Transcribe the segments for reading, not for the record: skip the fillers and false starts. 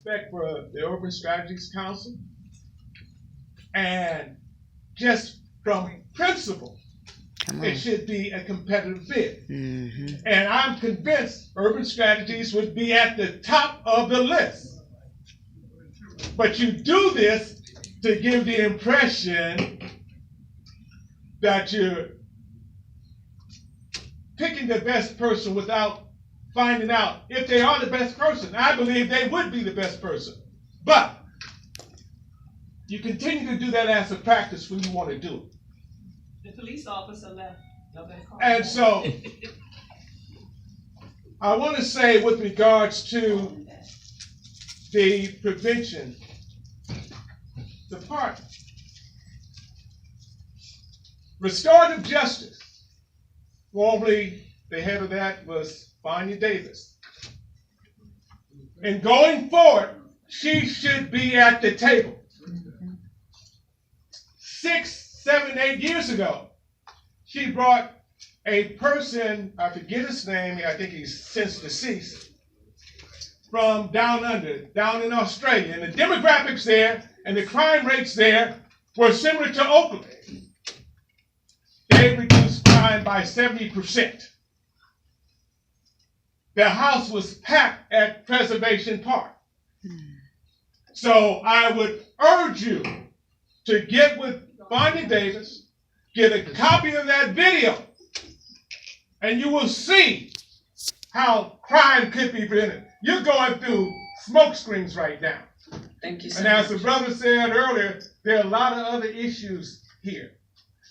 respect for the Urban Strategies Council, and just from principle, it should be a competitive bid. And I'm convinced Urban Strategies would be at the top of the list. But you do this to give the impression that you're picking the best person without finding out if they are the best person. I believe they would be the best person. But you continue to do that as a practice when you want to do it. The police officer left. And so I want to say with regards to the prevention department, restorative justice, formerly the head of that was Vanya Davis. And going forward, she should be at the table. 6, 7, 8 years ago, she brought a person, I forget his name, I think he's since deceased, from down under, down in Australia. And the demographics there and the crime rates there were similar to Oakland. They reduced crime by 70%. The house was packed at Preservation Park. So I would urge you to get with Vanya Davis, get a copy of that video, and you will see how crime could be prevented. You're going through smoke screens right now. Thank you so And much. as the brother said earlier, there are a lot of other issues here.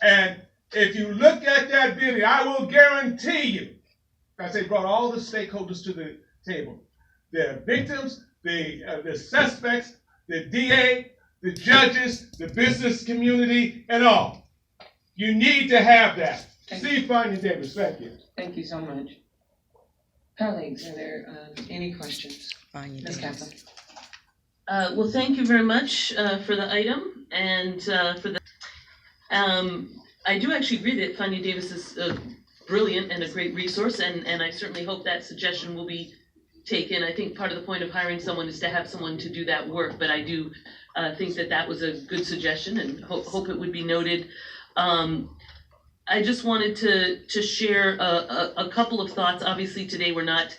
And if you look at that video, I will guarantee you, as they brought all the stakeholders to the table, the victims, the suspects, the DA, the judges, the business community, and all. You need to have that. Steve Vanya Davis, thank you. Thank you so much. Colleagues, are there any questions? Ms. Kaplan. Well, thank you very much for the item and for the. I do actually agree that Vanya Davis is brilliant and a great resource, and I certainly hope that suggestion will be taken. I think part of the point of hiring someone is to have someone to do that work, but I do think that that was a good suggestion and hope it would be noted. I just wanted to share a couple of thoughts. Obviously, today we're not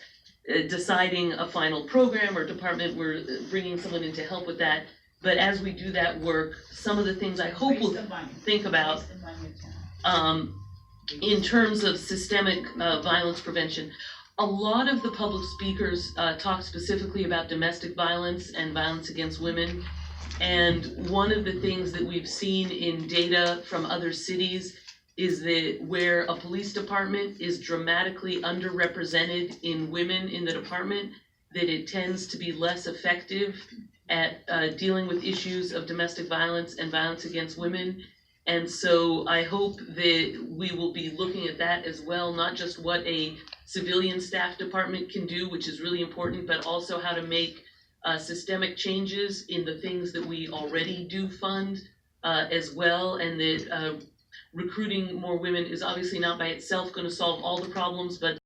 deciding a final program or department. We're bringing someone in to help with that. But as we do that work, some of the things I hope we'll think about in terms of systemic violence prevention. A lot of the public speakers talk specifically about domestic violence and violence against women. And one of the things that we've seen in data from other cities is that where a police department is dramatically underrepresented in women in the department, that it tends to be less effective at dealing with issues of domestic violence and violence against women. And so I hope that we will be looking at that as well, not just what a civilian staff department can do, which is really important, but also how to make systemic changes in the things that we already do fund as well, and that recruiting more women is obviously not by itself going to solve all the problems, but